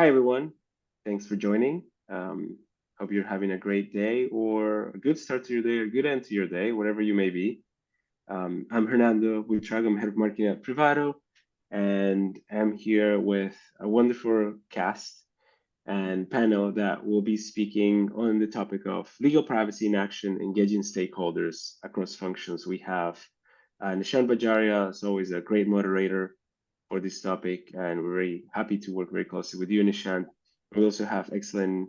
Hi, everyone. Thanks for joining. Hope you're having a great day or a good start to your day or good end to your day, whatever you may be. I'm Hernando Buitrago. I'm head of marketing at Privado, and I'm here with a wonderful cast and panel that will be speaking on the topic of legal privacy in action, engaging stakeholders across functions. We have Nishant Bhajaria, as always, a great moderator for this topic, and we're very happy to work very closely with you, Nishant. We also have excellent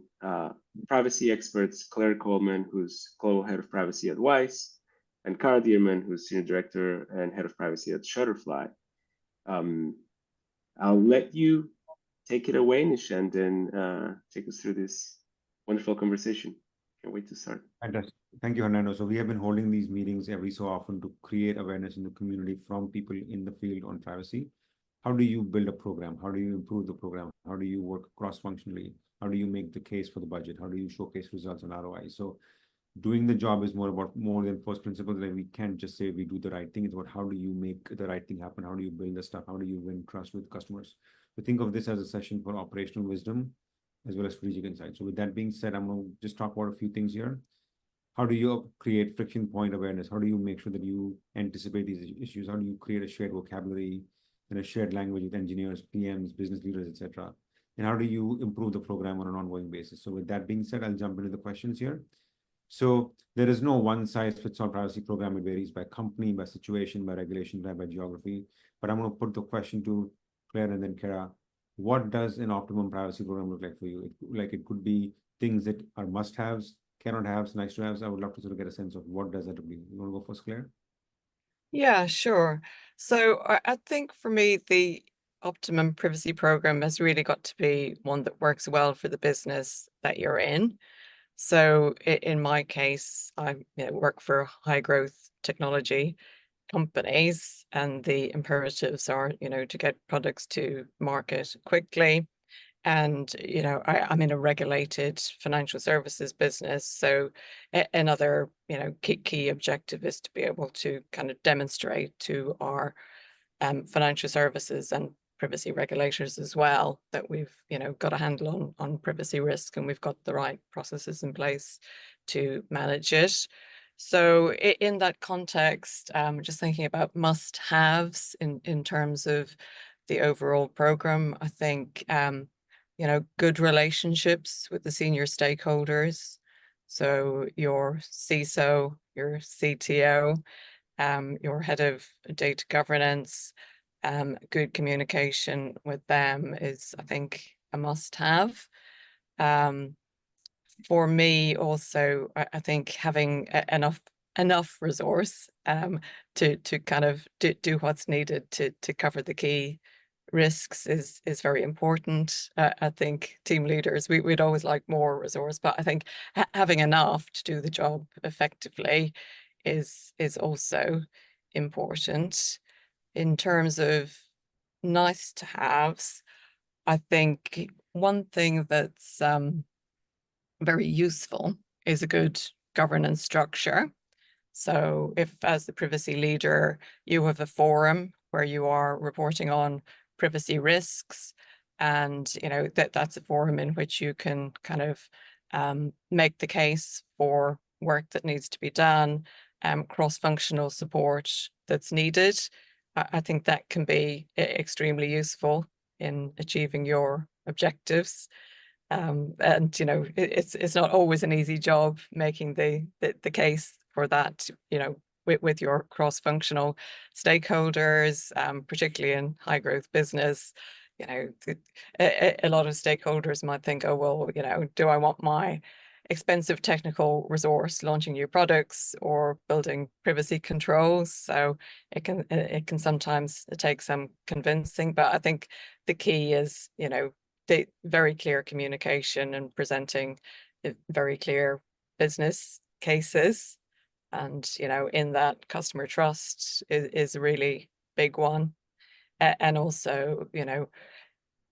privacy experts, Claire Coleman, who's Global Head of Privacy at Wise, and Cara Dierman, who's Senior Director and Head of Privacy at Shutterfly. I'll let you take it away, Nishant, and take us through this wonderful conversation. Can't wait to start. Fantastic. Thank you, Hernando. So we have been holding these meetings every so often to create awareness in the community from people in the field on privacy. How do you build a program? How do you improve the program? How do you work cross-functionally? How do you make the case for the budget? How do you showcase results on ROI? So doing the job is more than first principles. Like we can't just say we do the right thing. It's about how do you make the right thing happen? How do you build the stuff? How do you win trust with customers? So think of this as a session for operational wisdom as well as strategic insight. So with that being said, I'm going to just talk about a few things here. How do you create friction point awareness? How do you make sure that you anticipate these issues? How do you create a shared vocabulary and a shared language with engineers, PMs, business leaders, etc.? And how do you improve the program on an ongoing basis? So with that being said, I'll jump into the questions here. So there is no one size fits all privacy program. It varies by company, by situation, by regulation, by geography. But I'm going to put the question to Claire and then Kara. What does an optimum privacy program look like for you? It could be things that are must-haves, cannot haves, nice to haves. I would love to sort of get a sense of what does that look like. You want to go first, Claire? Yeah, sure. So I think for me, the optimum privacy program has really got to be one that works well for the business that you're in. So in my case, I work for high growth technology companies, and the imperatives are, to get products to market quickly. And, I'm in a regulated financial services business. So another, key objective is to be able to kind of demonstrate to our financial services and privacy regulators as well that we've, got a handle on privacy risk, and we've got the right processes in place to manage it. So in that context, just thinking about must-haves in terms of the overall program, I think good relationships with the senior stakeholders. So your CISO, your CTO, your head of data governance, good communication with them is, I think, a must-have. For me, also, I think having enough resource to kind of do what's needed to cover the key risks is very important. I think team leaders, we'd always like more resource, but I think having enough to do the job effectively is also important. In terms of nice to haves, I think one thing that's very useful is a good governance structure. So if, as the privacy leader, you have a forum where you are reporting on privacy risks, and that's a forum in which you can kind of make the case for work that needs to be done, cross-functional support that's needed. I think that can be extremely useful in achieving your objectives. And it's not always an easy job making the case for that, with your cross-functional stakeholders, particularly in high growth business. A lot of stakeholders might think, oh, well, do I want my expensive technical resource launching new products or building privacy controls? So it can sometimes take some convincing, but I think the key is, the very clear communication and presenting very clear business cases. And, in that, customer trust is a really big one. And also,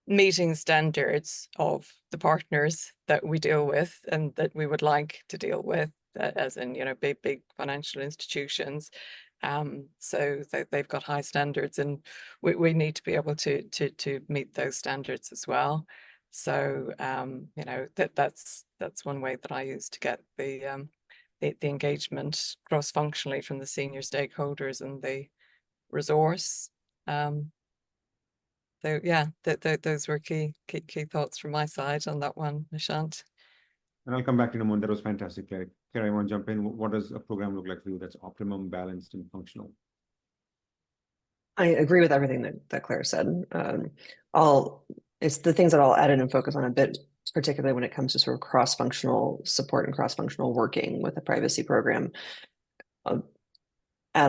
meeting standards of the partners that we deal with and that we would like to deal with, as in, big financial institutions. So they've got high standards, and we need to be able to meet those standards as well. So you know, that's one way that I use to get the engagement cross-functionally from the senior stakeholders and the resource. So yeah, those were key thoughts from my side on that one, Nishant. And I'll come back in a moment. That was fantastic, Claire. Claire, I want to jump in. What does a program look like for you that's optimum, balanced, and functional? I agree with everything that Claire said. It's the things that I'll add in and focus on a bit, particularly when it comes to sort of cross-functional support and cross-functional working with a privacy program. Add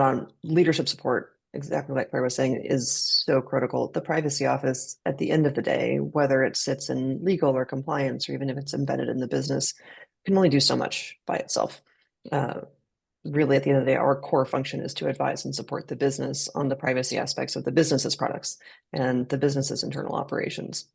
on leadership support, exactly like Claire was saying, is so critical. The privacy office, at the end of the day, whether it sits in legal or compliance, or even if it's embedded in the business, can only do so much by itself. Really, at the end of the day, our core function is to advise and support the business on the privacy aspects of the business's products and the business's internal operations.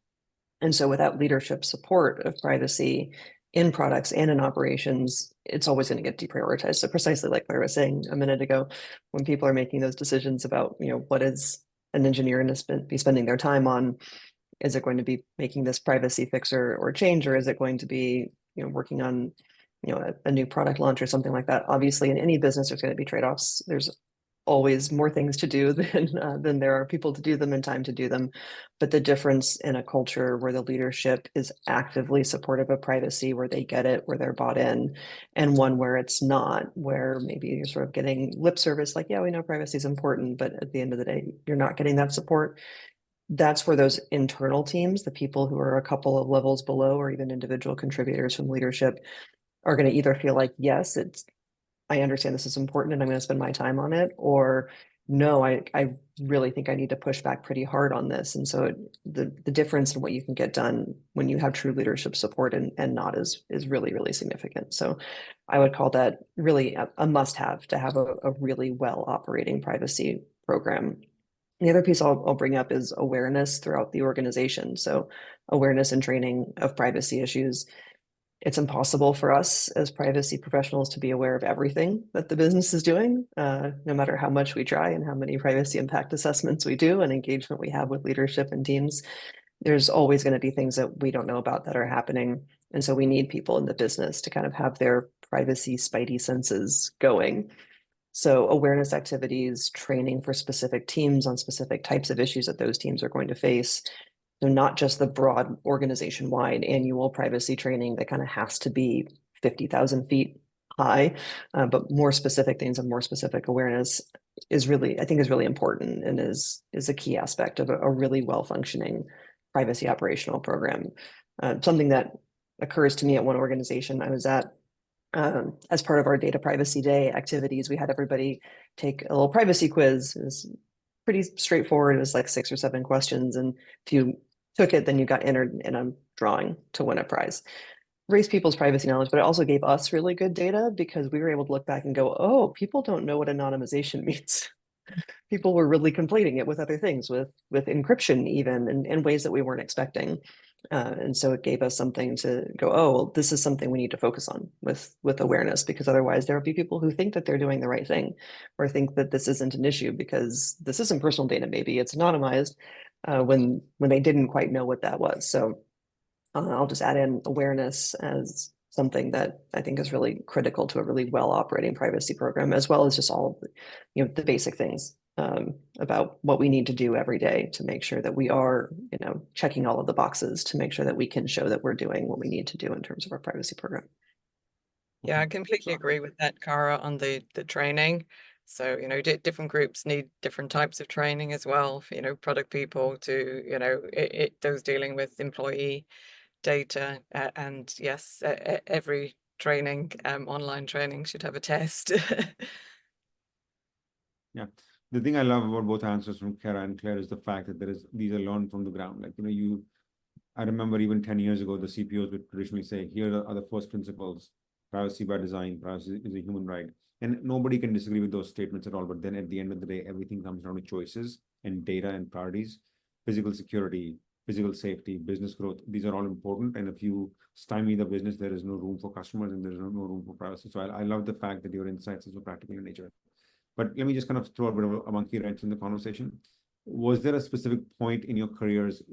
And so without leadership support of privacy in products and in operations, it's always going to get deprioritized. So precisely like Claire was saying a minute ago, when people are making those decisions about, what is an engineer going to be spending their time on, is it going to be making this privacy fix or change, or is it going to be, working on a new product launch or something like that? Obviously, in any business, there's going to be trade-offs. There's always more things to do than there are people to do them and time to do them. But the difference in a culture where the leadership is actively supportive of privacy, where they get it, where they're bought in, and one where it's not, where maybe you're sort of getting lip service, like, yeah, we know privacy is important, but at the end of the day, you're not getting that support. That's where those internal teams, the people who are a couple of levels below, or even individual contributors from leadership, are going to either feel like, yes, I understand this is important and I'm going to spend my time on it, or no, I really think I need to push back pretty hard on this. And so the difference in what you can get done when you have true leadership support and not is really, really significant. So I would call that really a must-have to have a really well operating privacy program. The other piece I'll bring up is awareness throughout the organization. So awareness and training of privacy issues. It's impossible for us as privacy professionals to be aware of everything that the business is doing, no matter how much we try and how many privacy impact assessments we do and engagement we have with leadership and teams. There's always going to be things that we don't know about that are happening. And so we need people in the business to kind of have their privacy spidey senses going. So awareness activities, training for specific teams on specific types of issues that those teams are going to face. So not just the broad organization-wide annual privacy training that kind of has to be 50,000 feet high, but more specific things and more specific awareness is really, I think, is really important and is a key aspect of a really well-functioning privacy operational program. Something that occurs to me at one organization I was at, as part of our data privacy day activities, we had everybody take a little privacy quiz. It was pretty straightforward. It was like 6 or 7 questions. And if you took it, then you got entered in a drawing to win a prize. Raised people's privacy knowledge, but it also gave us really good data because we were able to look back and go, oh, people don't know what anonymization means. People were really conflating it with other things, with encryption even, in ways that we weren't expecting. And so it gave us something to go, oh, well, this is something we need to focus on with awareness, because otherwise there will be people who think that they're doing the right thing or think that this isn't an issue because this isn't personal data. Maybe it's anonymized when they didn't quite know what that was. So I'll just add in awareness as something that I think is really critical to a really well operating privacy program, as well as just all of the basic things about what we need to do every day to make sure that we are, checking all of the boxes to make sure that we can show that we're doing what we need to do in terms of our privacy program. Yeah, I completely agree with that, Cara, on the training. So, different groups need different types of training as well, for, product people to, those dealing with employee data. And yes, every training, online training should have a test. Yeah. The thing I love about both answers from Kara and Claire is the fact that these are learned from the ground. Like, I remember even 10 years ago, the CPOs would traditionally say, here are the first principles: privacy by design, privacy is a human right. And nobody can disagree with those statements at all. But then at the end of the day, everything comes down to choices and data and priorities. Physical security, physical safety, business growth, these are all important. And if you stymie the business, there is no room for customers and there's no room for privacy. So I love the fact that your insights are so practical in nature. But let me just kind of throw a bit of a monkey wrench in the conversation. Was there a specific point in your careers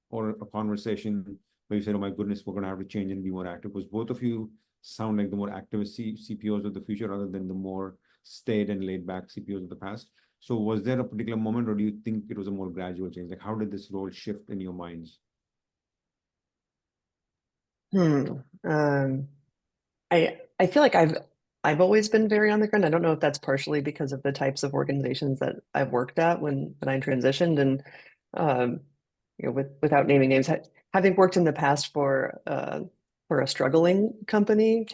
or a conversation where you said, oh my goodness, we're going to have to change and be more active? Because both of you sound like the more activist CPOs of the future rather than the more staid and laid back CPOs of the past. So was there a particular moment, or do you think it was a more gradual change? Like, how did this role shift in your minds? I feel like I've always been very on the ground. I don't know if that's partially because of the types of organizations that I've worked at when I transitioned, and without naming names, having worked in the past for a struggling company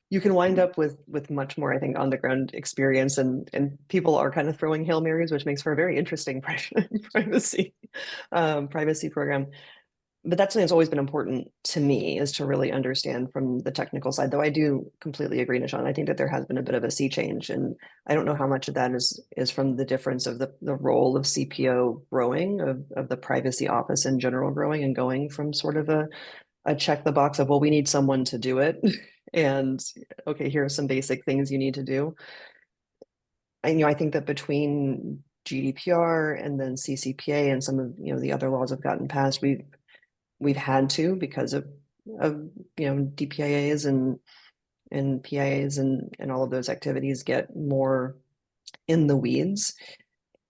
you can wind up with much more, I think, on the ground experience, and people are kind of throwing Hail Marys, which makes for a very interesting privacy program. But that's something that's always been important to me, is to really understand from the technical side. Though I do completely agree, Nishant. I think that there has been a bit of a sea change, and I don't know how much of that is from the difference of the role of CPO growing, of the privacy office in general growing, and going from sort of a check the box of, well, we need someone to do it, and okay, here are some basic things you need to do. I think that between GDPR and then CCPA and some of the other laws have gotten passed, we've had to, because of DPIAs and PIAs and all of those activities, get more in the weeds.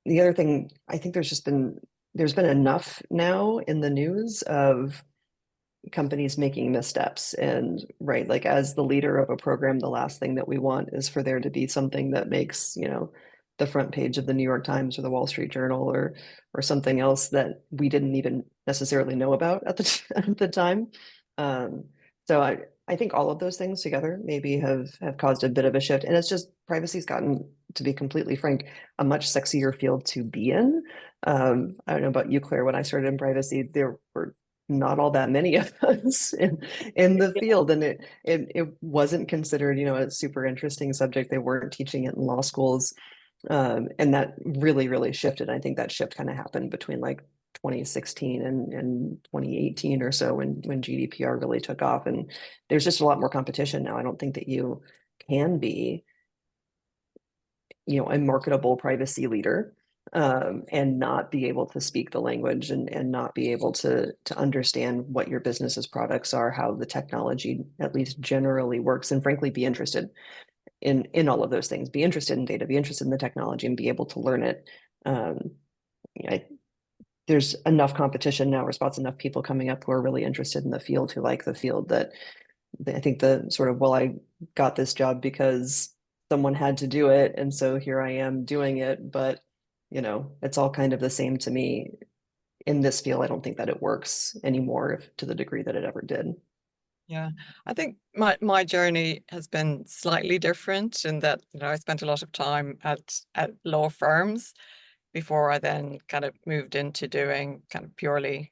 The other thing, I think there's been enough now in the news of companies making missteps, and right, like, as the leader of a program, the last thing that we want is for there to be something that makes the front page of the New York Times or the Wall Street Journal or something else that we didn't even necessarily know about at the time. So I think all of those things together maybe have caused a bit of a shift, and it's just, privacy's gotten, to be completely frank, a much sexier field to be in. I don't know about you, Claire. When I started in privacy, there were not all that many of us in the field, and it wasn't considered a super interesting subject. They weren't teaching it in law schools, and that really shifted. I think that shift kind of happened between like 2016 and 2018 or so, when GDPR really took off, and there's just a lot more competition now. I don't think that you can be a marketable privacy leader and not be able to speak the language, and not be able to understand what your business's products are, how the technology at least generally works, and frankly be interested in all of those things, be interested in data, be interested in the technology, and be able to learn it. There's enough competition now, or spots enough people coming up who are really interested in the field, who like the field, that I think the sort of, well, I got this job because someone had to do it, and so here I am doing it, but it's all kind of the same to me. In this field, I don't think that it works anymore, to the degree that it ever did. Yeah, I think my journey has been slightly different in that I spent a lot of time at law firms before I then kind of moved into doing kind of purely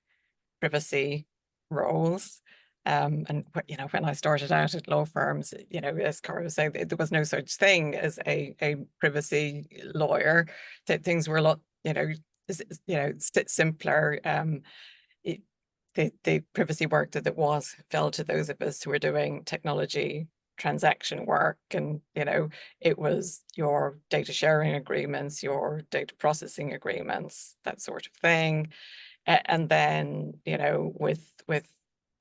privacy roles. And when I started out at law firms, as Cara was saying, there was no such thing as a privacy lawyer. That things were a lot simpler. The privacy work that fell to those of us who were doing technology transaction work, and it was your data sharing agreements, your data processing agreements, that sort of thing. And then with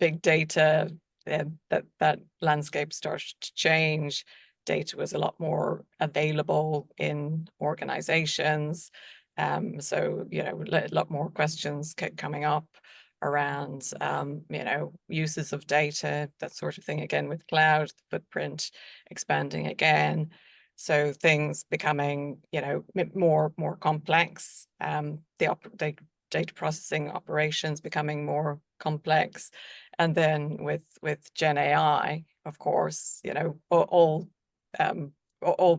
big data, that landscape started to change. Data was a lot more available in organizations, so a lot more questions kept coming up around uses of data, that sort of thing. Again, with cloud, the footprint expanding again, so things becoming more complex. The data processing operations becoming more complex, and then with Gen AI, of course, all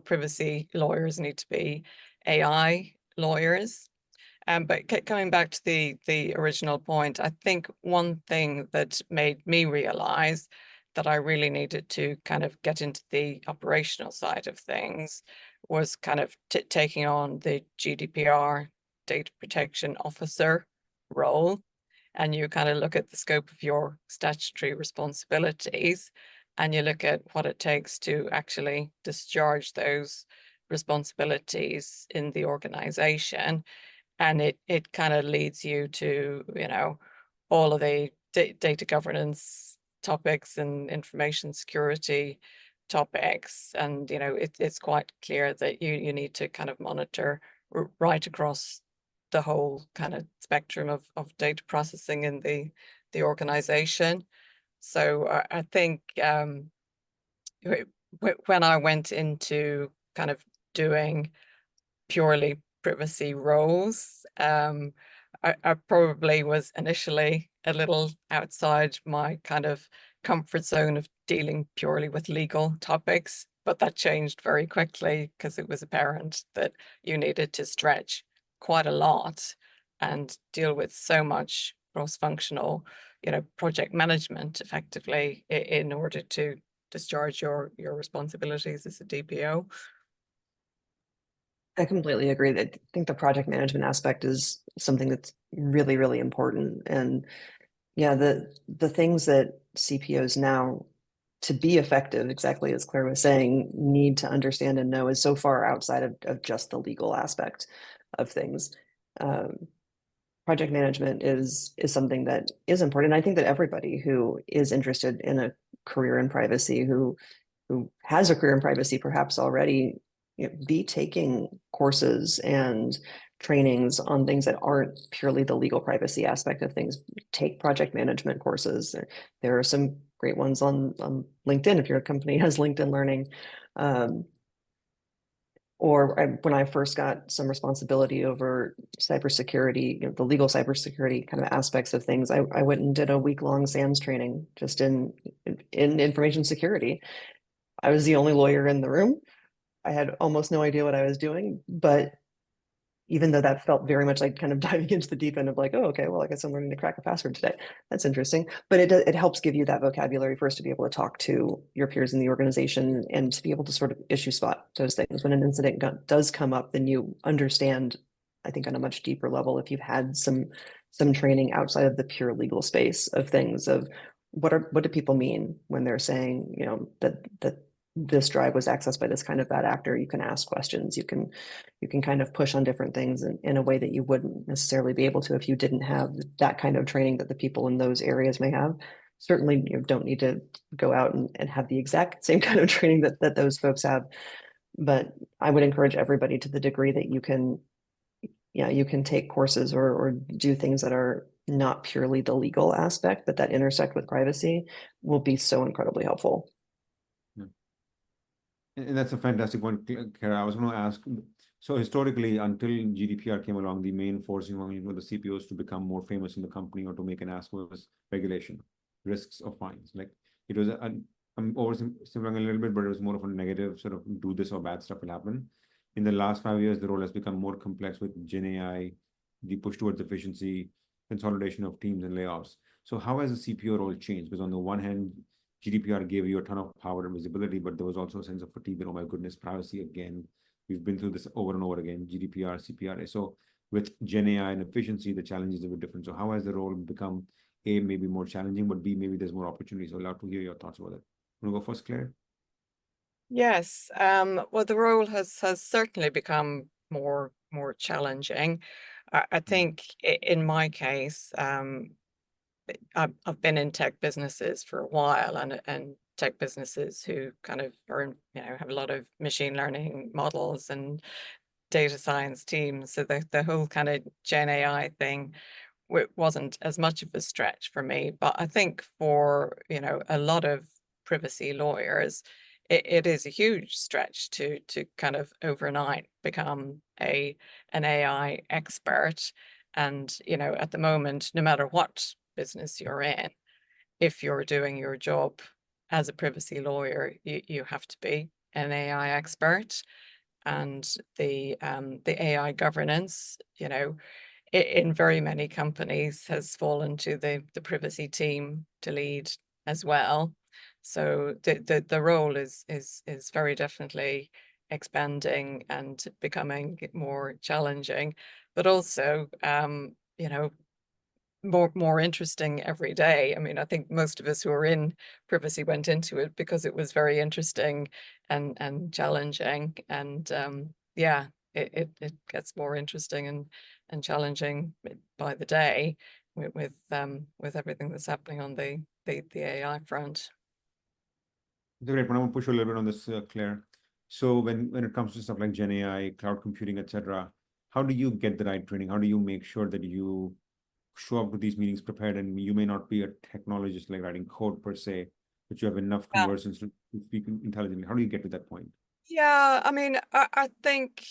privacy lawyers need to be AI lawyers. But coming back to the original point, I think one thing that made me realize that I really needed to kind of get into the operational side of things was kind of taking on the GDPR data protection officer role. And you kind of look at the scope of your statutory responsibilities, and you look at what it takes to actually discharge those responsibilities in the organization. And it kind of leads you to, all of the data governance topics and information security topics. And, you know, it's quite clear that you need to kind of monitor right across the whole kind of spectrum of data processing in the organization. So I think when I went into kind of doing purely privacy roles, I probably was initially a little outside my kind of comfort zone of dealing purely with legal topics, but that changed very quickly because it was apparent that you needed to stretch quite a lot and deal with so much cross-functional, you know, project management effectively in order to discharge your responsibilities as a DPO. I completely agree. I think the project management aspect is something that's really, really important. And yeah, the things that CPOs now, to be effective, exactly as Claire was saying, need to understand and know is so far outside of just the legal aspect of things. Project management is something that is important. I think that everybody who is interested in a career in privacy, who has a career in privacy perhaps already, you know, be taking courses and trainings on things that aren't purely the legal privacy aspect of things. Take project management courses. There are some great ones on LinkedIn if your company has LinkedIn Learning. When I first got some responsibility over cybersecurity, you know, the legal cybersecurity kind of aspects of things, I went and did a week-long SANS training just in information security. I was the only lawyer in the room. I had almost no idea what I was doing, but even though that felt very much like kind of diving into the deep end of like, oh, okay, well, I guess I'm learning to crack a password today. That's interesting. But it helps give you that vocabulary first to be able to talk to your peers in the organization and to be able to sort of issue spot those things. When an incident does come up, then you understand, I think, on a much deeper level, if you've had some training outside of the pure legal space of things, of what do people mean when they're saying, you know, that this drive was accessed by this kind of bad actor. You can ask questions. You can kind of push on different things in a way that you wouldn't necessarily be able to if you didn't have that kind of training that the people in those areas may have. Certainly, you don't need to go out and have the exact same kind of training that those folks have. But I would encourage everybody, to the degree that you can, yeah, you can take courses or do things that are not purely the legal aspect, but that intersect with privacy, will be so incredibly helpful. And that's a fantastic one, Kara. I was going to ask, so historically, until GDPR came along, the main forcing function for the CPOs to become more famous in the company or to make an ask was regulation, risks of fines. Like it was, I'm oversimplifying a little bit, but it was more of a negative sort of do this or bad stuff will happen. In the last 5 years, the role has become more complex with Gen AI, the push towards efficiency, consolidation of teams and layoffs. So how has the CPO role changed? Because on the one hand, GDPR gave you a ton of power and visibility, but there was also a sense of fatigue that, oh my goodness, privacy again. We've been through this over and over again, GDPR, CPRA. So with Gen AI and efficiency, the challenge is a bit different. So how has the role become, A, maybe more challenging, but B, maybe there's more opportunity? So I'd love to hear your thoughts about it. Want to go first, Claire? Yes, well, the role has certainly become more challenging. I think in my case, I've been in tech businesses for a while, and tech businesses who kind of are, you know, have a lot of machine learning models and data science teams. So the whole kind of Gen AI thing wasn't as much of a stretch for me. But I think for, you know, a lot of privacy lawyers, it is a huge stretch to kind of overnight become an AI expert. And, you know, at the moment, no matter what business you're in, if you're doing your job as a privacy lawyer, you have to be an AI expert. And the AI governance, you know, in very many companies has fallen to the privacy team to lead as well. So the role is very definitely expanding and becoming more challenging, but also you know, more interesting every day. I mean, I think most of us who are in privacy went into it because it was very interesting and challenging. And yeah, it gets more interesting and challenging by the day. with everything that's happening on the AI front. Great, but I'm gonna push you a little bit on this, Claire. So when it comes to stuff like Gen AI, cloud computing, etc., how do you get the right training? How do you make sure that you show up to these meetings prepared? And you may not be a technologist like writing code per se, but you have enough Yeah. conversations to speak intelligently. How do you get to that point? Yeah, I mean, I think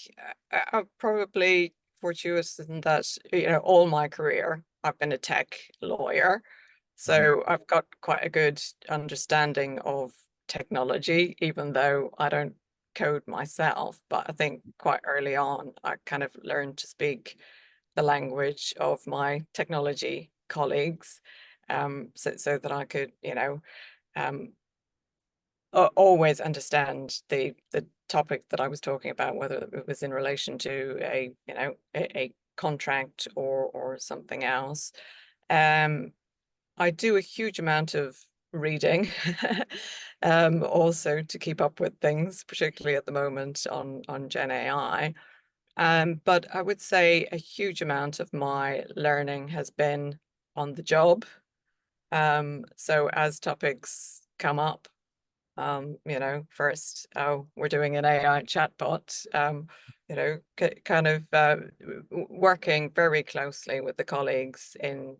I'm probably fortuitous in that, you know, all my career I've been a tech lawyer. So I've got quite a good understanding of technology, even though I don't code myself. But I think quite early on, I kind of learned to speak the language of my technology colleagues, so that I could, you know, always understand the topic that I was talking about, whether it was in relation to a, you know, a contract or something else. I do a huge amount of reading, also to keep up with things, particularly at the moment on Gen AI. But I would say a huge amount of my learning has been on the job. So as topics come up, you know, first, oh, we're doing an AI chatbot, you know, kind of working very closely with the colleagues in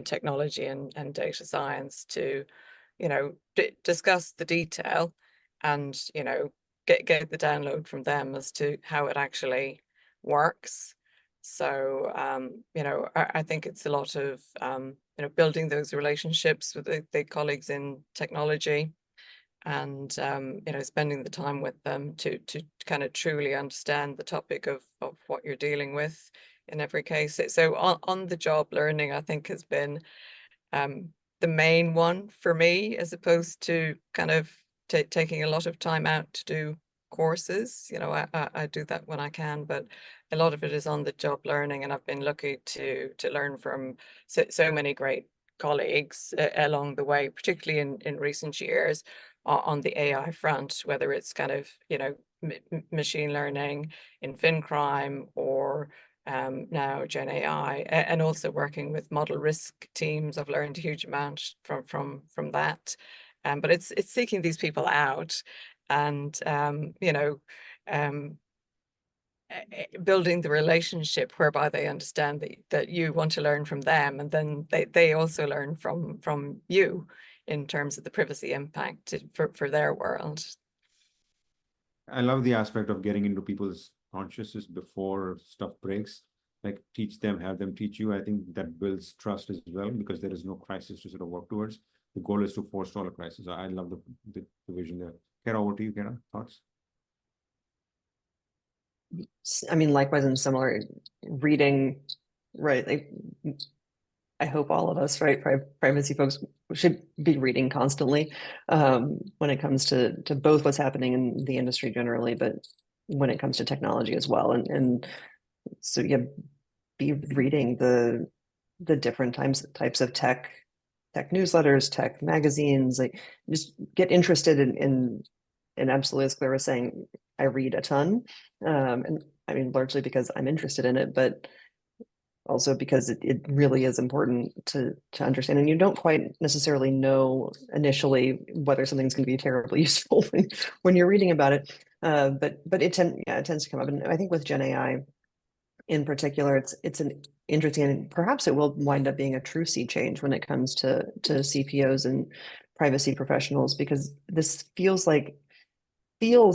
technology and data science to, you know, discuss the detail and, you know, get the download from them as to how it actually works. So, you know, I think it's a lot of, you know, building those relationships with the colleagues in technology and, you know, spending the time with them to kind of truly understand the topic of what you're dealing with in every case. So on the job learning, I think, has been the main one for me, as opposed to kind of taking a lot of time out to do courses. You know, I do that when I can, but a lot of it is on the job learning, and I've been lucky to learn from so many great colleagues along the way, particularly in recent years on the AI front, whether it's kind of, you know, machine learning in fin crime or now Gen AI, and also working with model risk teams. I've learned a huge amount from that. But it's seeking these people out and, you know, building the relationship whereby they understand that you want to learn from them, and then they also learn from you in terms of the privacy impact for their world. I love the aspect of getting into people's consciousness before stuff breaks. Like teach them, have them teach you. I think that builds trust as well, because there is no crisis to sort of work towards. The goal is to forestall a crisis. I love the vision there. Kara, over to you, Kara. Thoughts? I mean, likewise and similar reading, right? Like, I hope all of us, right, privacy folks should be reading constantly when it comes to both what's happening in the industry generally, but when it comes to technology as well. And so yeah, be reading the different types of tech newsletters, tech magazines, like just get interested in absolutely, as Claire was saying, I read a ton. And I mean, largely because I'm interested in it, but also because it really is important to understand. And you don't quite necessarily know initially whether something's going to be terribly useful when you're reading about it. But it tends to come up. And I think with Gen AI in particular, it's an interesting, and perhaps it will wind up being a true sea change when it comes to CPOs and privacy professionals, because this feels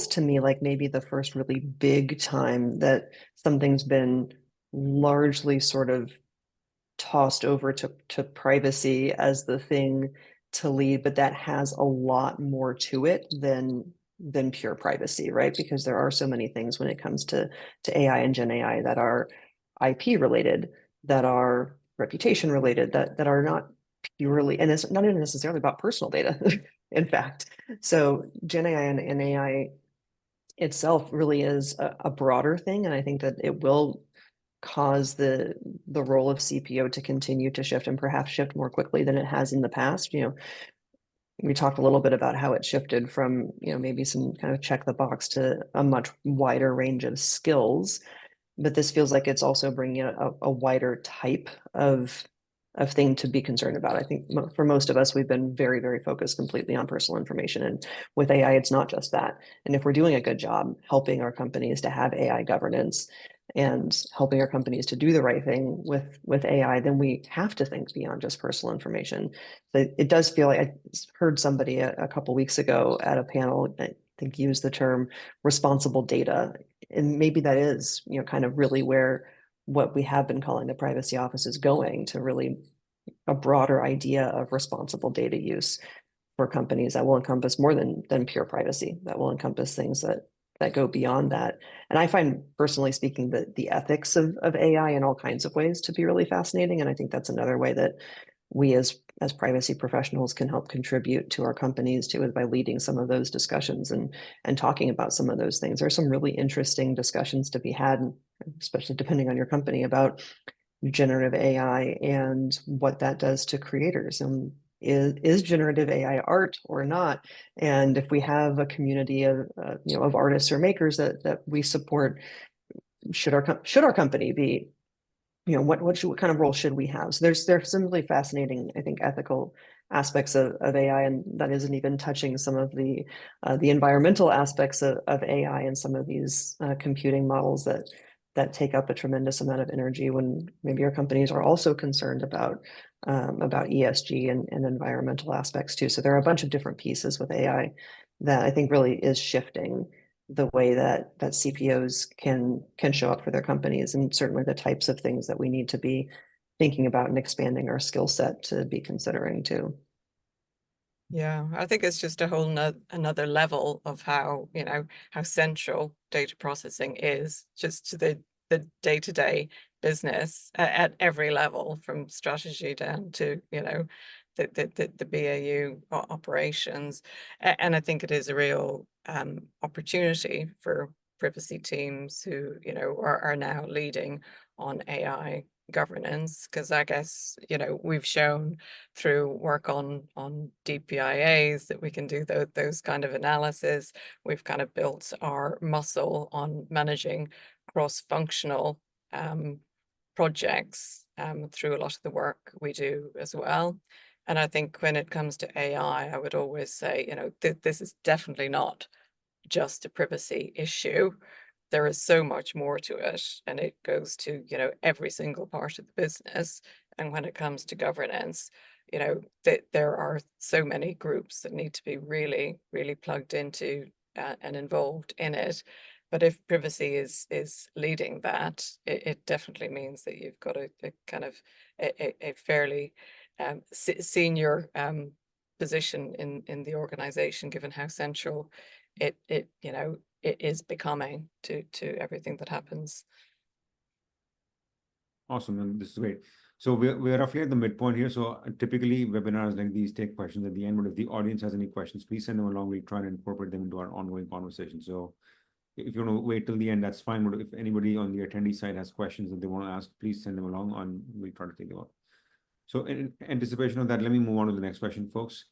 to me like maybe the first really big time that something's been largely sort of tossed over to privacy as the thing to lead, but that has a lot more to it than pure privacy, right? Because there are so many things when it comes to AI and Gen AI that are IP related, that are reputation related, that are not purely, and it's not even necessarily about personal data, in fact. So Gen AI and AI itself really is a broader thing, and I think that it will cause the role of CPO to continue to shift, and perhaps shift more quickly than it has in the past. You know, we talked a little bit about how it shifted from, you know, maybe some kind of check the box to a much wider range of skills. but this feels like it's also bringing a wider type of thing to be concerned about. I think for most of us, we've been very, very focused completely on personal information. And with AI, it's not just that. And if we're doing a good job helping our companies to have AI governance and helping our companies to do the right thing with AI, then we have to think beyond just personal information. But it does feel like I heard somebody a couple weeks ago at a panel, I think use the term responsible data. And maybe that is, kind of really where what we have been calling the privacy office is going, to really a broader idea of responsible data use for companies that will encompass more than pure privacy, that will encompass things that go beyond that. And I find, personally speaking, the ethics of AI in all kinds of ways to be really fascinating. And I think that's another way that we as privacy professionals can help contribute to our companies too, is by leading some of those discussions and talking about some of those things. There's some really interesting discussions to be had, especially depending on your company, about generative AI and what that does to creators. And is generative AI art or not? And if we have a community of of artists or makers that we support, should our company be, what kind of role should we have? So there's some really fascinating, I think, ethical aspects of AI, and that isn't even touching some of the environmental aspects of AI and some of these computing models that take up a tremendous amount of energy, when maybe our companies are also concerned about ESG and environmental aspects too. So there are a bunch of different pieces with AI that I think really is shifting the way that CPOs can show up for their companies, and certainly the types of things that we need to be thinking about and expanding our skill set to be considering too. Yeah, I think it's just a whole another level of how, how central data processing is just to the day-to-day business at every level, from strategy down to, the BAU operations. And I think it is a real opportunity for privacy teams who, are now leading on AI governance, because I guess, we've shown through work on DPIAs that we can do those kind of analysis. We've kind of built our muscle on managing cross-functional projects through a lot of the work we do as well. And I think when it comes to AI, I would always say, this is definitely not just a privacy issue. There is so much more to it, and it goes to, every single part of the business. And when it comes to governance, there are so many groups that need to be really, really plugged into and involved in it. But if privacy is leading that, it definitely means that you've got a kind of a fairly senior position in the organization, given how central it is becoming to everything that happens. Awesome, and this is great. So we're roughly at the midpoint here. So typically webinars like these take questions at the end, but if the audience has any questions, please send them along. We'll try and incorporate them into our ongoing conversation. So if you want to wait till the end, that's fine. But if anybody on the attendee side has questions that they want to ask, please send them along and we'll try to take them up. So in anticipation of that, let me move on to the next question, folks.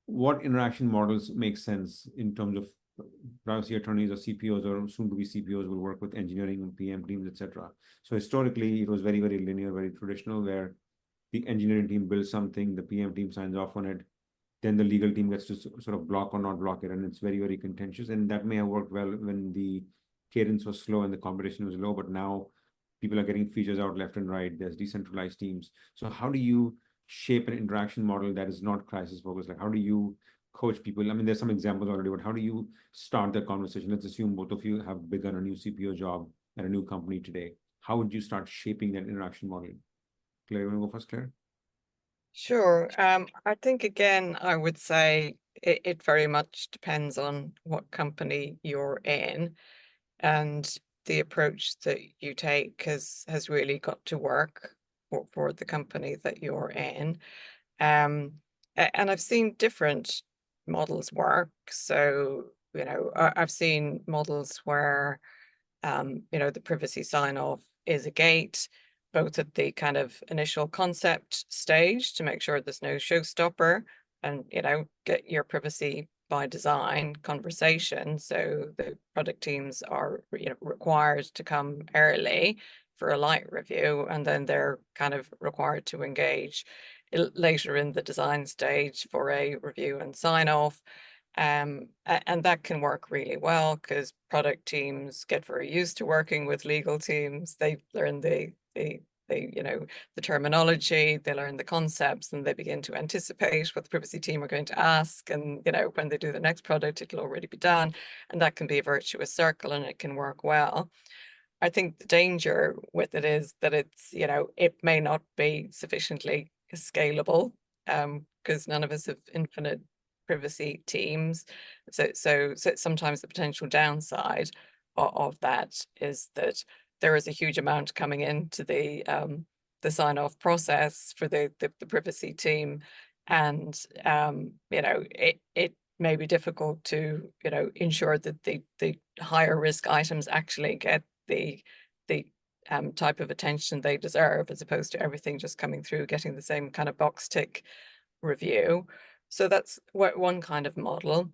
What interaction models make sense in terms of privacy attorneys or CPOs or soon to be CPOs will work with engineering and PM teams, etc. So historically, it was very, very linear, very traditional, where the engineering team builds something, the PM team signs off on it, then the legal team gets to sort of block or not block it, and it's very, very contentious. And that may have worked well when the cadence was slow and the competition was low, but now people are getting features out left and right. There's decentralized teams. So how do you shape an interaction model that is not crisis focused? Like, how do you coach people? I mean, there's some examples already, but how do you start the conversation? Let's assume both of you have begun a new CPO job at a new company today. How would you start shaping that interaction model? Claire, you want to go first, Claire? Sure. I think, again, I would say it very much depends on what company you're in, and the approach that you take has really got to work for the company that you're in. And I've seen different models work. So, I've seen models where, the privacy sign-off is a gate, both at the kind of initial concept stage to make sure there's no showstopper and, get your privacy by design conversation. So the product teams are, you know, required to come early for a light review, and then they're kind of required to engage later in the design stage for a review and sign off. And that can work really well because product teams get very used to working with legal teams. They learn the you know, the terminology, they learn the concepts, and they begin to anticipate what the privacy team are going to ask. And, you know, when they do the next product, it'll already be done. And that can be a virtuous circle, and it can work well. I think the danger with it is that it's, you know, it may not be sufficiently scalable, because none of us have infinite privacy teams. So sometimes the potential downside of that is that there is a huge amount coming into the sign-off process for the privacy team, and you know, it may be difficult to, you know, ensure that the higher risk items actually get the type of attention they deserve, as opposed to everything just coming through getting the same kind of box tick review. So that's one kind of model.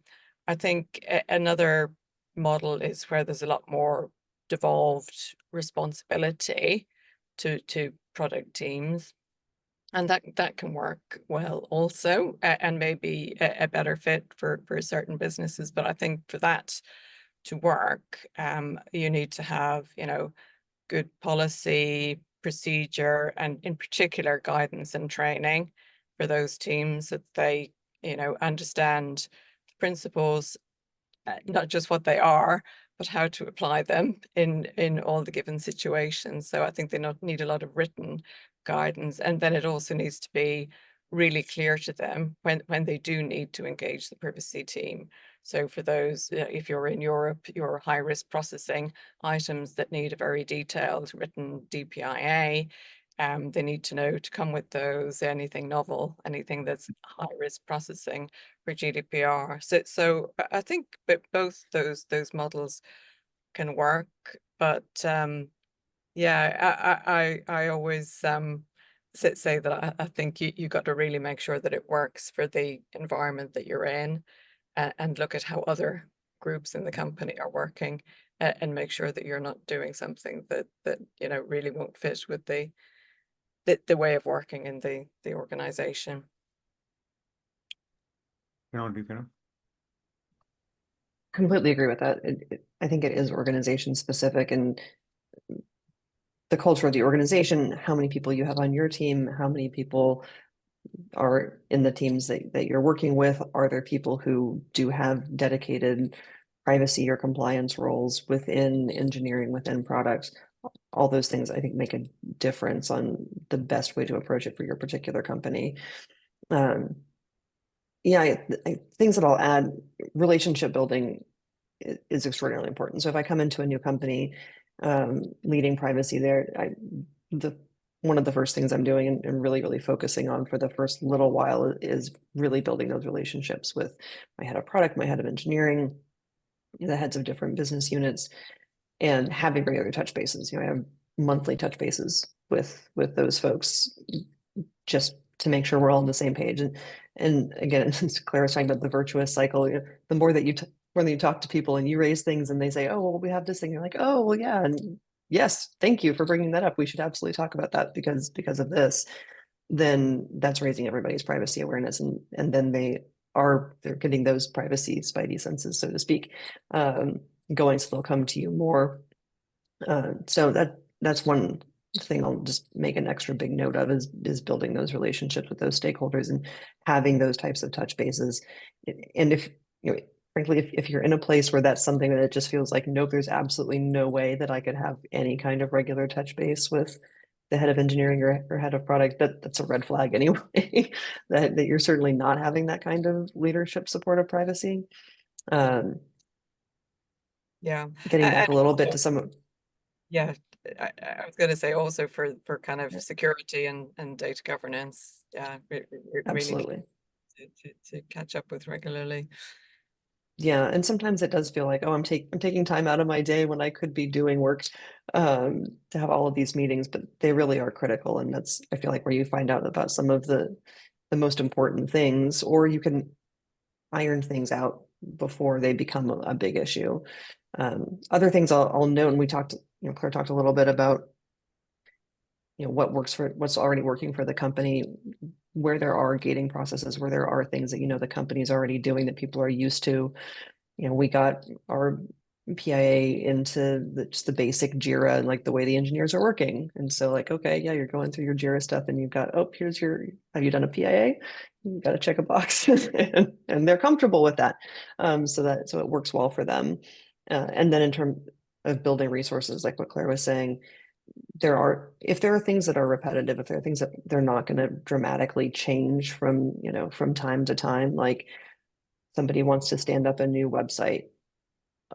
I think another model is where there's a lot more devolved responsibility to product teams, and that can work well also, and maybe a better fit for certain businesses. But I think for that to work, you need to have, you know, good policy, procedure, and in particular guidance and training for those teams, that they, you know, understand the principles, not just what they are, but how to apply them in all the given situations. So I think they not need a lot of written guidance, and then it also needs to be really clear to them when they do need to engage the privacy team. So for those, if you're in Europe, your high risk processing items that need a very detailed written DPIA, they need to know to come with those. Anything novel, anything that's high risk processing for GDPR. So I think that both those models can work, but yeah, I always say that I think you got to really make sure that it works for the environment that you're in, and look at how other groups in the company are working, and make sure that you're not doing something that you know, really won't fit with the way of working in the organization. Completely agree with that. I think it is organization specific, and the culture of the organization, how many people you have on your team, how many people are in the teams that you're working with. Are there people who do have dedicated privacy or compliance roles within engineering, within products? All those things, I think, make a difference on the best way to approach it for your particular company. Yeah, things that I'll add, relationship building is extraordinarily important. So if I come into a new company, leading privacy there, one of the first things I'm doing and really focusing on for the first little while is really building those relationships with my head of product, my head of engineering, the heads of different business units, and having regular touch bases. You know, I have monthly touch bases with those folks, just to make sure we're all on the same page. And again, Claire was talking about the virtuous cycle. You know, the more that you talk to people and you raise things and they say, oh, well, we have this thing, you're like, oh, well, yeah, and yes, thank you for bringing that up. We should absolutely talk about that because of this. Then that's raising everybody's privacy awareness, and then they're getting those privacy spidey senses, so to speak, going, so they'll come to you more. So that's one thing I'll just make an extra big note of, is building those relationships with those stakeholders and having those types of touch bases. And if, you know, frankly, if you're in a place where that's something that it just feels like, nope, there's absolutely no way that I could have any kind of regular touch base with the head of engineering or head of product, that's a red flag anyway, that you're certainly not having that kind of leadership support of privacy. Yeah. Getting back a little bit to some of, yeah, I was going to say also for kind of security and data governance, yeah, absolutely, really to catch up with regularly. Yeah, and sometimes it does feel like, oh, I'm taking time out of my day when I could be doing work, to have all of these meetings, but they really are critical, and that's, I feel like, where you find out about some of the most important things, or you can iron things out before they become a big issue. Other things I'll note, and we talked, Claire talked a little bit about, what's already working for the company, where there are gating processes, where there are things that, the company's already doing that people are used to. We got our PIA into just the basic Jira and like the way the engineers are working. And so like, okay, yeah, you're going through your Jira stuff and you've got, oh, have you done a PIA? You got to check a box and they're comfortable with that. So it works well for them. And then in terms of building resources, like what Claire was saying, if there are things that are repetitive, if there are things that they're not going to dramatically change from time to time, like somebody wants to stand up a new website.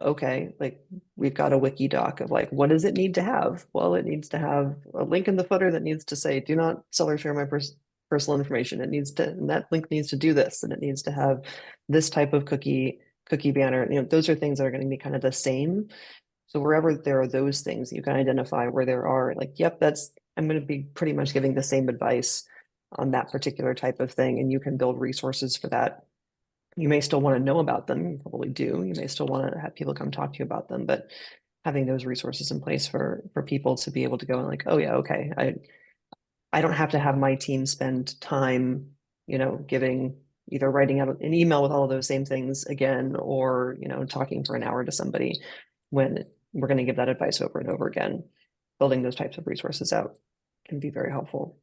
Okay, like we've got a wiki doc of like, what does it need to have? Well, it needs to have a link in the footer that needs to say, do not sell or share my personal information. And that link needs to do this, and it needs to have this type of cookie banner. Those are things that are going to be kind of the same. So wherever there are those things, you can identify where there are like, yep, I'm going to be pretty much giving the same advice on that particular type of thing. And you can build resources for that. You may still want to know about them. You probably do. You may still want to have people come talk to you about them, but having those resources in place for people to be able to go and like, oh yeah, okay, I don't have to have my team spend time, either writing out an email with all of those same things again, or, talking for an hour to somebody when we're going to give that advice over and over again. Building those types of resources out can be very helpful.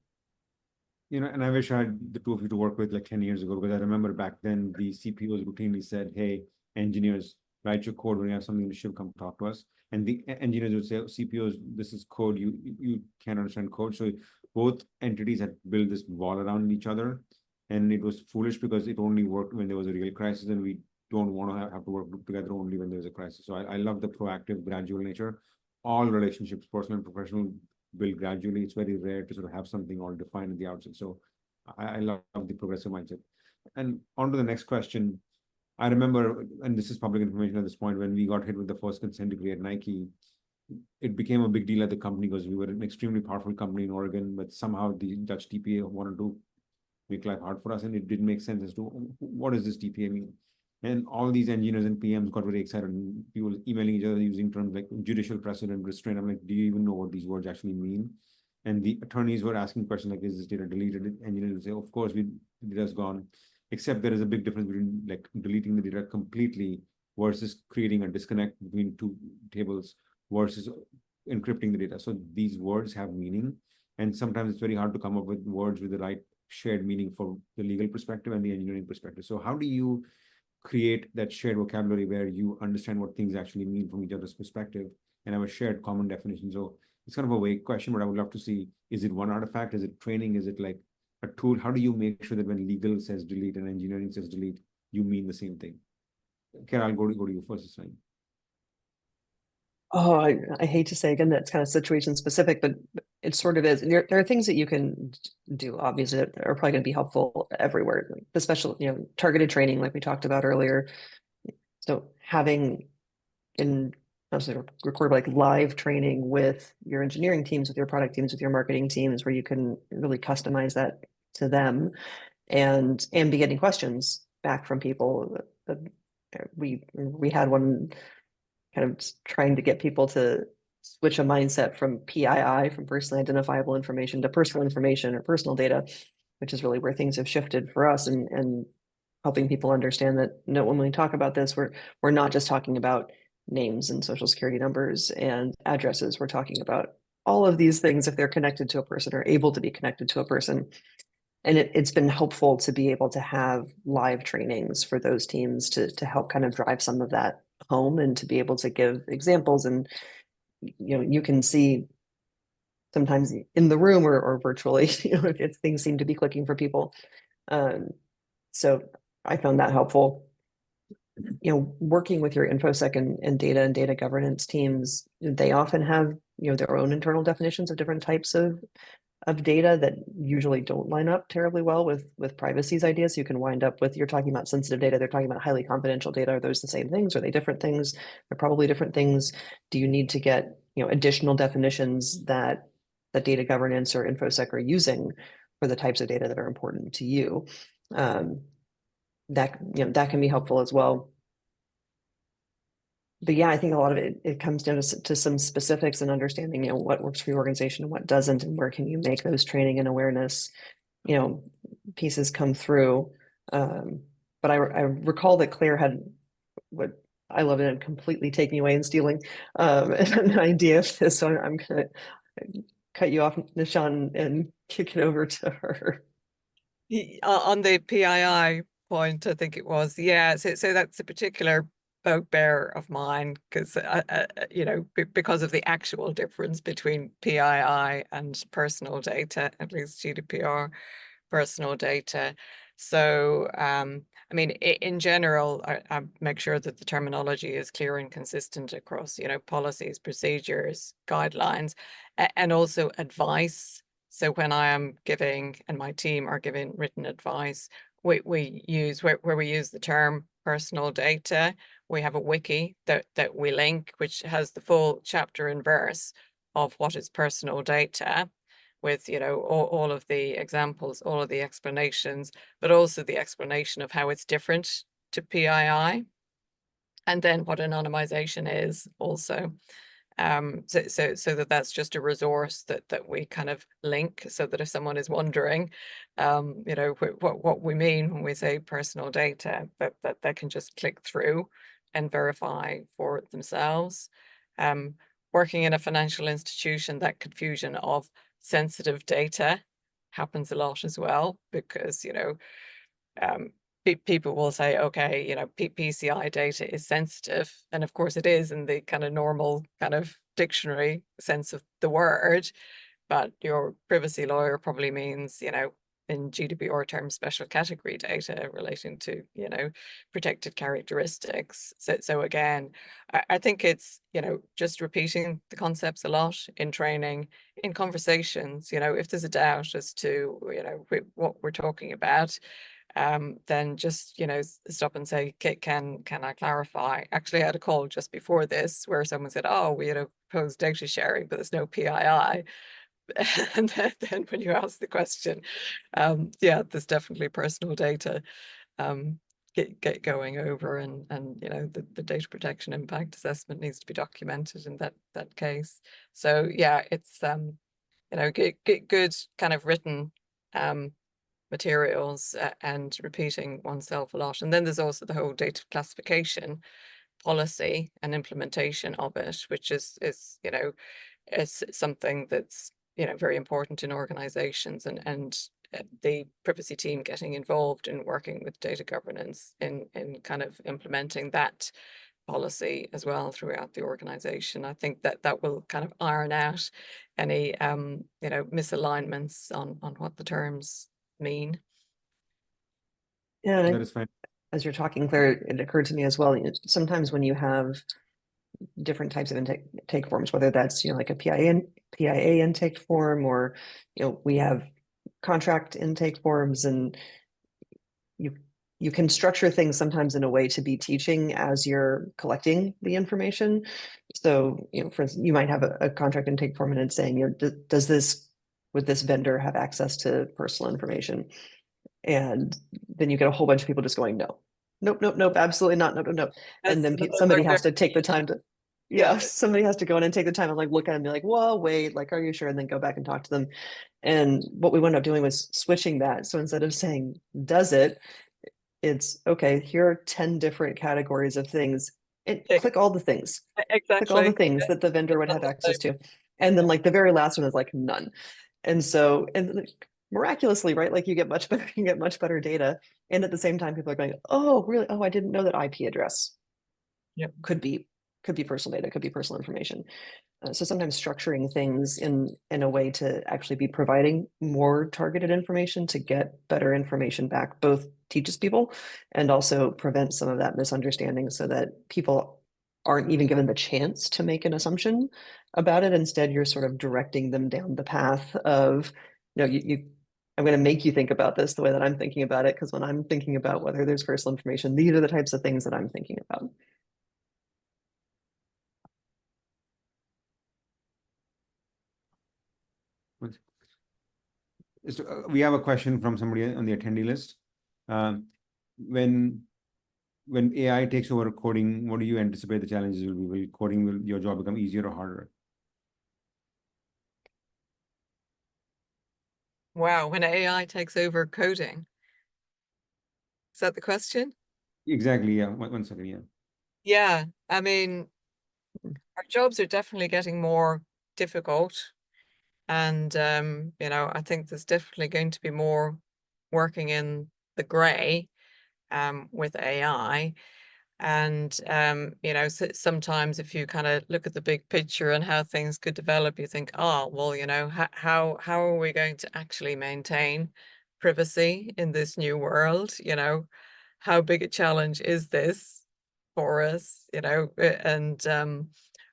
And I wish I had the two of you to work with like 10 years ago, because I remember back then the CPOs routinely said, hey, engineers, write your code when you have something to should come talk to us. And the engineers would say, CPOs, this is code, you can't understand code. So both entities had built this wall around each other. And it was foolish because it only worked when there was a real crisis, and we don't want to have to work together only when there's a crisis. So I love the proactive, gradual nature. All relationships, personal and professional, build gradually. It's very rare to sort of have something all defined at the outset. So I love the progressive mindset. And on to the next question. I remember, and this is public information at this point, when we got hit with the first consent decree at Nike, it became a big deal at the company because we were an extremely powerful company in Oregon, but somehow the Dutch TPA wanted to make life hard for us, and it didn't make sense as to what does this TPA mean. And all these engineers and PMs got very excited, and people emailing each other using terms like judicial precedent, restraint. I'm like, do you even know what these words actually mean? And the attorneys were asking questions like, is this data deleted? Engineers would say, of course, the data's gone. Except there is a big difference between like deleting the data completely versus creating a disconnect between two tables versus encrypting the data. So these words have meaning. And sometimes it's very hard to come up with words with the right shared meaning for the legal perspective and the engineering perspective. So how do you create that shared vocabulary where you understand what things actually mean from each other's perspective and have a shared common definition? So it's kind of a vague question, but I would love to see, is it one artifact? Is it training? Is it like a tool? How do you make sure that when legal says delete and engineering says delete, you mean the same thing? Kara, I'll go to you first this time. Oh, I hate to say again, that's kind of situation specific, but it sort of is. There are things that you can do, obviously, that are probably going to be helpful everywhere. Like the special, targeted training, like we talked about earlier. So having record like live training with your engineering teams, with your product teams, with your marketing teams, where you can really customize that to them, and be getting questions back from people. We had one kind of trying to get people to switch a mindset from PII, from personally identifiable information, to personal information or personal data, which is really where things have shifted for us, and helping people understand that when we talk about this, we're not just talking about names and social security numbers and addresses. We're talking about all of these things if they're connected to a person or able to be connected to a person. And it's been helpful to be able to have live trainings for those teams to help kind of drive some of that home, and to be able to give examples. And you can see sometimes in the room or virtually, if things seem to be clicking for people. So I found that helpful. Working with your InfoSec and data governance teams, they often have their own internal definitions of different types of data that usually don't line up terribly well with privacy's ideas. You can wind up with, you're talking about sensitive data, they're talking about highly confidential data. Are those the same things? Are they different things? They're probably different things. Do you need to get additional definitions that data governance or InfoSec are using for the types of data that are important to you? That can be helpful as well. but yeah, I think a lot of it comes down to some specifics and understanding, what works for your organization and what doesn't, and where can you make those training and awareness, pieces come through. But I recall that Claire had what I love it and completely taking away and stealing an idea of this. So I'm gonna cut you off, Nishant, and kick it over to her. On the PII point, I think it was, yeah. So that's a particular bugbear of mine, because because of the actual difference between PII and personal data, at least GDPR personal data. So I mean, in general, I make sure that the terminology is clear and consistent across, policies, procedures, guidelines, and also advice. So when I am giving, and my team are giving written advice, we use where we use the term personal data. We have a wiki that we link, which has the full chapter and verse of what is personal data, with all of the examples, all of the explanations, but also the explanation of how it's different to PII, and then what anonymization is also. So that's just a resource that we kind of link, so that if someone is wondering, what we mean when we say personal data, that they can just click through and verify for themselves. Working in a financial institution, that confusion of sensitive data happens a lot as well, because people will say, okay, PCI data is sensitive, and of course it is in the kind of normal kind of dictionary sense of the word, but your privacy lawyer probably means, in GDPR terms, special category data relating to, protected characteristics. So again, I think it's, just repeating the concepts a lot in training, in conversations. If there's a doubt as to, what we're talking about, then just, stop and say, can I clarify? Actually, I had a call just before this where someone said, oh, we proposed data sharing, but there's no PII. And then when you ask the question, yeah, there's definitely personal data get going over, and the data protection impact assessment needs to be documented in that case. So yeah, it's good kind of written materials, and repeating oneself a lot. And then there's also the whole data classification policy and implementation of it, which is something that's very important in organizations, and the privacy team getting involved in working with data governance in kind of implementing that policy as well throughout the organization. I think that will kind of iron out any misalignments on what the terms mean. Yeah, That is fine. as you're talking, Claire, it occurred to me as well, sometimes when you have different types of intake forms, whether that's, like a PIA intake form, or, we have contract intake forms, and you can structure things sometimes in a way to be teaching as you're collecting the information. So, for instance, you might have a contract intake form and it's saying, would this vendor have access to personal information? And then you get a whole bunch of people just going, no, nope, absolutely not, nope. And then somebody has to take the time to, somebody has to go in and take the time and look at it and be like, whoa, wait, are you sure? And then go back and talk to them. And what we wound up doing was switching that. So instead of saying, does it's okay, here are 10 different categories of things, and click all the things. Exactly. Click all the things that the vendor would have access to. And then the very last one is none. And so, miraculously, right? You get much better data. And at the same time, people are going, oh, really? Oh, I didn't know that IP address could be personal data, could be personal information. So sometimes structuring things in a way to actually be providing more targeted information to get better information back both teaches people and also prevents some of that misunderstanding, so that people aren't even given the chance to make an assumption about it. Instead, you're sort of directing them down the path of, I'm going to make you think about this the way that I'm thinking about it, because when I'm thinking about whether there's personal information, these are the types of things that I'm thinking about. So we have a question from somebody on the attendee list. When when AI takes over coding, what do you anticipate the challenges will be? Will your job become easier or harder? Wow, when AI takes over coding. Is that the question? Exactly. Yeah. One second. Yeah. Yeah, I mean, our jobs are definitely getting more difficult. And you know, I think there's definitely going to be more working in the gray with AI. And you know, sometimes if you kind of look at the big picture and how things could develop, you think, oh, well, you know, how are we going to actually maintain privacy in this new world? You know, how big a challenge is this for us? You know, and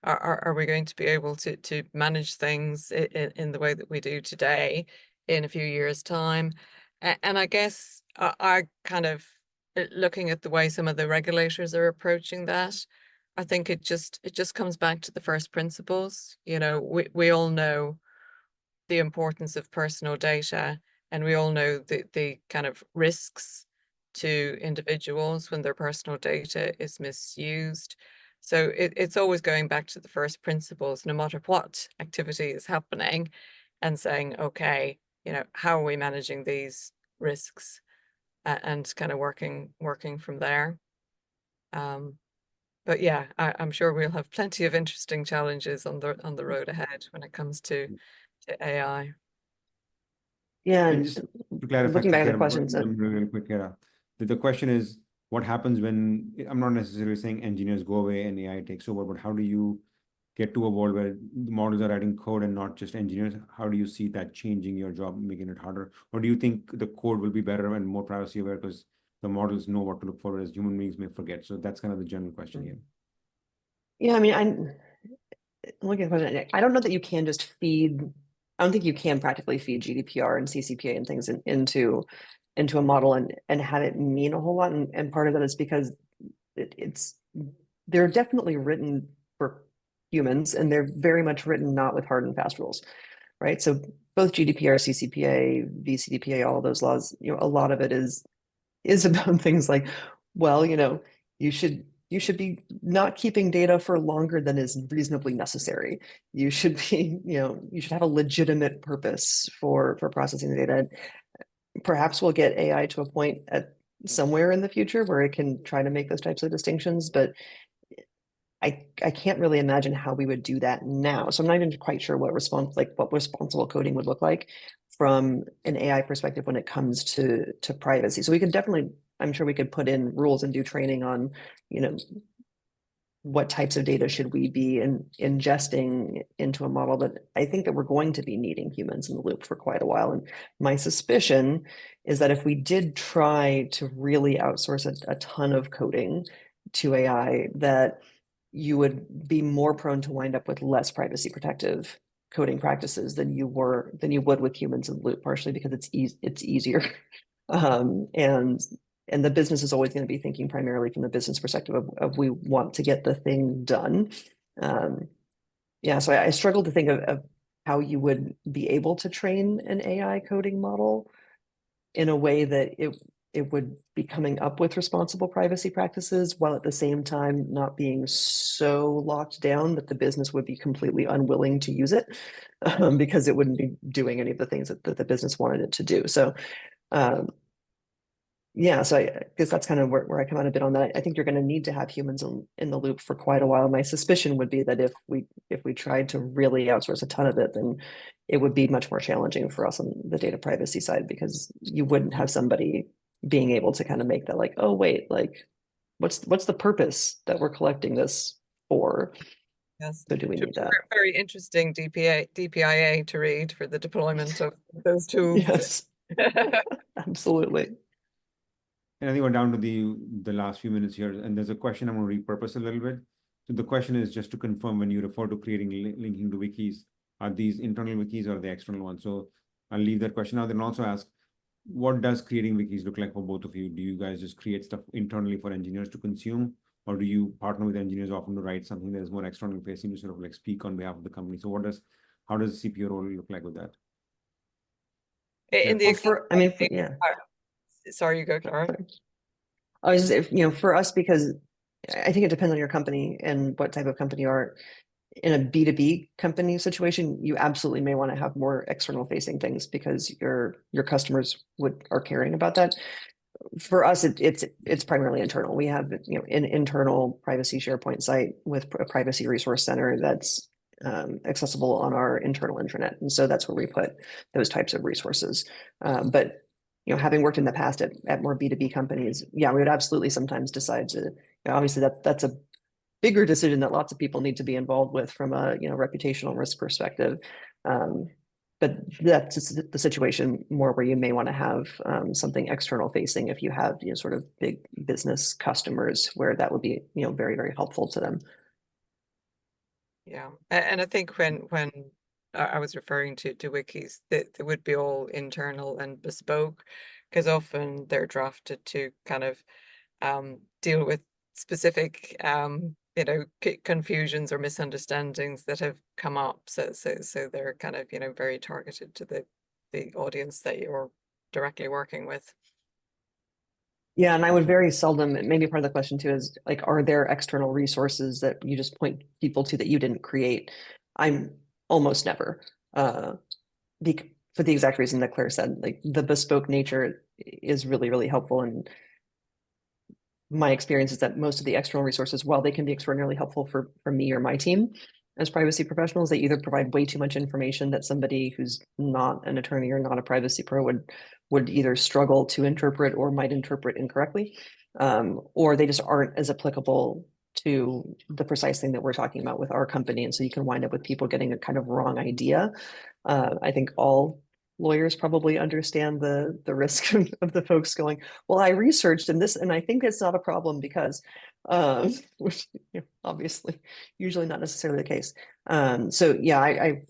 are we going to be able to manage things in the way that we do today in a few years' time? And I guess I kind of looking at the way some of the regulators are approaching that, I think it just comes back to the first principles. You know, we all know the importance of personal data, and we all know the kind of risks to individuals when their personal data is misused. So it's always going back to the first principles, no matter what activity is happening, and saying, okay, you know, how are we managing these risks? And kind of working from there. But yeah, I'm sure we'll have plenty of interesting challenges on the road ahead when it comes to AI. Yeah, And and just to clarify, looking back at the Kara, questions, real quick, Kara, the question is, what happens when, I'm not necessarily saying engineers go away and AI takes over, but how do you get to a world where the models are writing code and not just engineers? How do you see that changing your job, making it harder? Or do you think the code will be better and more privacy aware because the models know what to look for, as human beings may forget? So that's kind of the general question here. yeah, I mean, I'm looking at the question. I don't know that you can just feed. I don't think you can practically feed GDPR and CCPA and things into a model and have it mean a whole lot. And part of that is because they're definitely written for humans, and they're very much written not with hard and fast rules, right? So both GDPR, CCPA, VCDPA, all of those laws, you know, a lot of it is about things like, well, you know, you should be not keeping data for longer than is reasonably necessary. You should be, you know, you should have a legitimate purpose for processing the data. Perhaps we'll get AI to a point at somewhere in the future where it can try to make those types of distinctions, but I can't really imagine how we would do that now. So I'm not even quite sure what responsible coding would look like from an AI perspective when it comes to privacy. So we could definitely, I'm sure we could put in rules and do training on, you know, what types of data should we be ingesting into a model. But I think that we're going to be needing humans in the loop for quite a while. And my suspicion is that if we did try to really outsource a ton of coding to AI, that you would be more prone to wind up with less privacy protective coding practices than you would with humans in the loop, partially because it's easier. And the business is always going to be thinking primarily from the business perspective of we want to get the thing done. Yeah, so I struggle to think of how you would be able to train an AI coding model in a way that it would be coming up with responsible privacy practices while at the same time not being so locked down that the business would be completely unwilling to use it because it wouldn't be doing any of the things that the business wanted it to do. So yeah, so I guess that's kind of where I come out a bit on that. I think you're going to need to have humans in the loop for quite a while. My suspicion would be that if we tried to really outsource a ton of it, then it would be much more challenging for us on the data privacy side, because you wouldn't have somebody being able to kind of make that like, oh wait, like what's the purpose that we're collecting this for? Yes. So do we need that? Very interesting DPIA to read for the deployment of those tools. Yes, absolutely. And I think we're down to the last few minutes here, and there's a question I'm going to repurpose a little bit. So the question is just to confirm, when you refer to creating linking to wikis, are these internal wikis or the external ones? So I'll leave that question out. Then also ask, what does creating wikis look like for both of you? Do you guys just create stuff internally for engineers to consume, or do you partner with engineers often to write something that is more external facing to sort of like speak on behalf of the company? So how does the CPO role look like with that? In the yeah. sorry, you go, Clara. I was just, you know, for us, because I think it depends on your company and what type of company you are. In a B2B company situation, you absolutely may want to have more external facing things because your customers are caring about that. For us, it's primarily internal. We have, you know, an internal privacy SharePoint site with a privacy resource center that's accessible on our internal intranet, and so that's where we put those types of resources. But you know, having worked in the past at more B2B companies, yeah, we would absolutely sometimes decide to, you know, obviously that's a bigger decision that lots of people need to be involved with from a, you know, reputational risk perspective. But that's the situation more where you may want to have something external facing if you have, you know, sort of big business customers where that would be, you know, very, very helpful to them. Yeah, and I think when I was referring to wikis, that they would be all internal and bespoke, because often they're drafted to kind of deal with specific you know, confusions or misunderstandings that have come up. So they're kind of, you know, very targeted to the audience that you're directly working with. Yeah, and I would very seldom, maybe part of the question too is like, are there external resources that you just point people to that you didn't create? I'm almost never, for the exact reason that Claire said, like the bespoke nature is really, really helpful. And my experience is that most of the external resources, while they can be extraordinarily helpful for me or my team as privacy professionals, they either provide way too much information that somebody who's not an attorney or not a privacy pro would either struggle to interpret or might interpret incorrectly, or they just aren't as applicable to the precise thing that we're talking about with our company. And so you can wind up with people getting a kind of wrong idea. I think all lawyers probably understand the risk of the folks going, well, I researched and this, and I think it's not a problem because, which, you know, obviously usually not necessarily the case. So yeah, I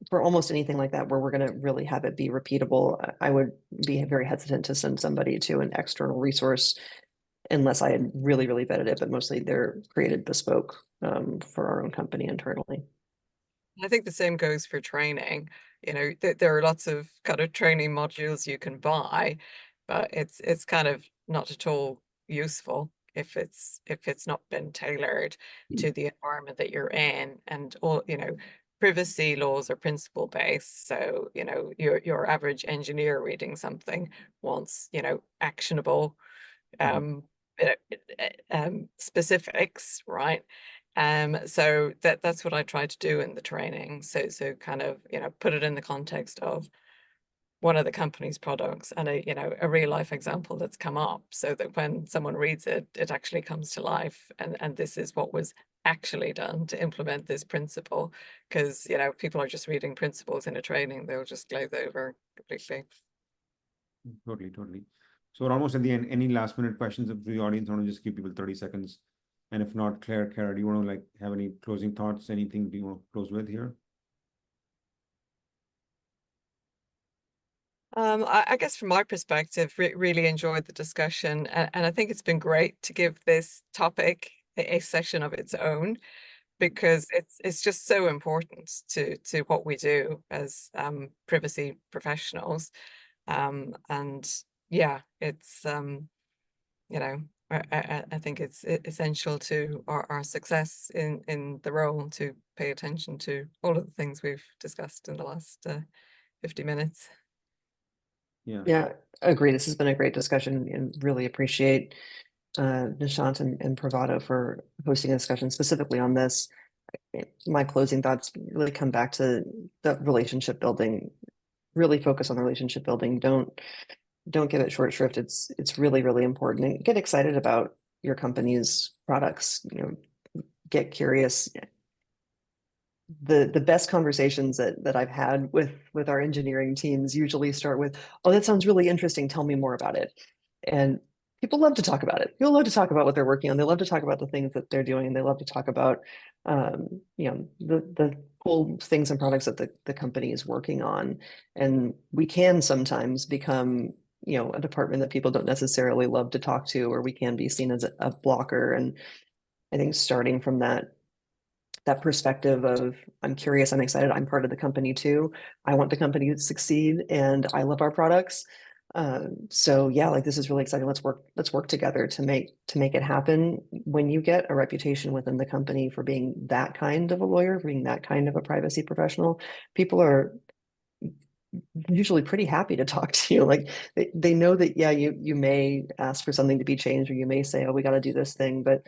for almost anything like that where we're going to really have it be repeatable, I would be very hesitant to send somebody to an external resource unless I had really, really vetted it, but mostly they're created bespoke for our own company internally. I think the same goes for training. You know, there are lots of kind of training modules you can buy, but it's kind of not at all useful if it's not been tailored to the environment that you're in. And all, you know, privacy laws are principle based. So, you know, your average engineer reading something wants, you know, actionable specifics, right? So that's what I try to do in the training. So kind of, you know, put it in the context of one of the company's products and a, you know, a real life example that's come up, so that when someone reads it, it actually comes to life. And this is what was actually done to implement this principle. Because, you know, people are just reading principles in a training, they'll just glaze over completely. Totally. So we're almost at the end. Any last minute questions of the audience? I want to just give people 30 seconds. And if not, Claire, Kara, do you want to like have any closing thoughts? Anything do you want to close with here? I guess from my perspective, really enjoyed the discussion, and I think it's been great to give this topic a session of its own, because it's just so important to what we do as privacy professionals. And yeah, it's you know, I think it's essential to our success in the role to pay attention to all of the things we've discussed in the last 50 minutes. Yeah, agree. This has been a great discussion and really appreciate Nishant and Pravada for hosting a discussion specifically on this. My closing thoughts really come back to the relationship building. Really focus on the relationship building. Don't give it short shrift. It's really, really important. And get excited about your company's products. You know, get curious. The best conversations that I've had with our engineering teams usually start with, oh, that sounds really interesting. Tell me more about it. And people love to talk about it. People love to talk about what they're working on. They love to talk about the things that they're doing. They love to talk about, you know, the cool things and products that the company is working on. And we can sometimes become, you know, a department that people don't necessarily love to talk to, or we can be seen as a blocker. And I think starting from that perspective of, I'm curious, I'm excited, I'm part of the company too, I want the company to succeed, and I love our products. So yeah, like this is really exciting. Let's work together to make it happen. When you get a reputation within the company for being that kind of a lawyer, for being that kind of a privacy professional, people are usually pretty happy to talk to you. Like they know that, yeah, you may ask for something to be changed, or you may say, oh, we got to do this thing, but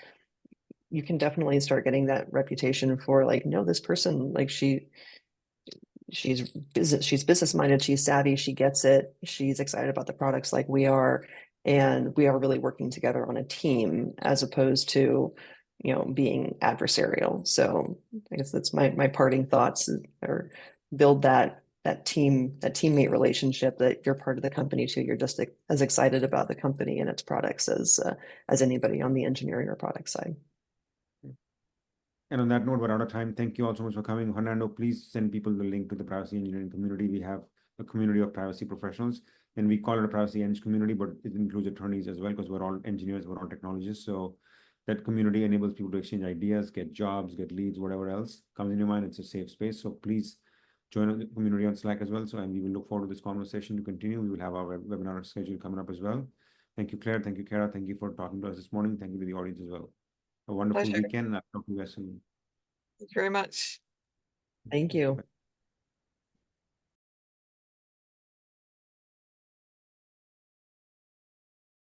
you can definitely start getting that reputation for like, no, this person, like she's business minded, she's savvy, she gets it, she's excited about the products like we are, and we are really working together on a team as opposed to, you know, being adversarial. So I guess that's my parting thoughts, or build that teammate relationship, that you're part of the company too. You're just as excited about the company and its products as anybody on the engineering or product side. And on that note, we're out of time. Thank you all so much for coming. Fernando, please send people the link to the privacy engineering community. We have a community of privacy professionals, and we call it a privacy eng community, but it includes attorneys as well, because we're all engineers, we're all technologists. So that community enables people to exchange ideas, get jobs, get leads, whatever else comes in your mind. It's a safe space. So please join the community on Slack as well. So, and we will look forward to this conversation to continue. We will have our webinar schedule coming up as well. Thank you, Claire. Thank you, Kara. Thank you for talking to us this morning. Thank you to the audience as well. A wonderful Pleasure. weekend. I'll talk to you guys soon. Thank you very much. Thank you.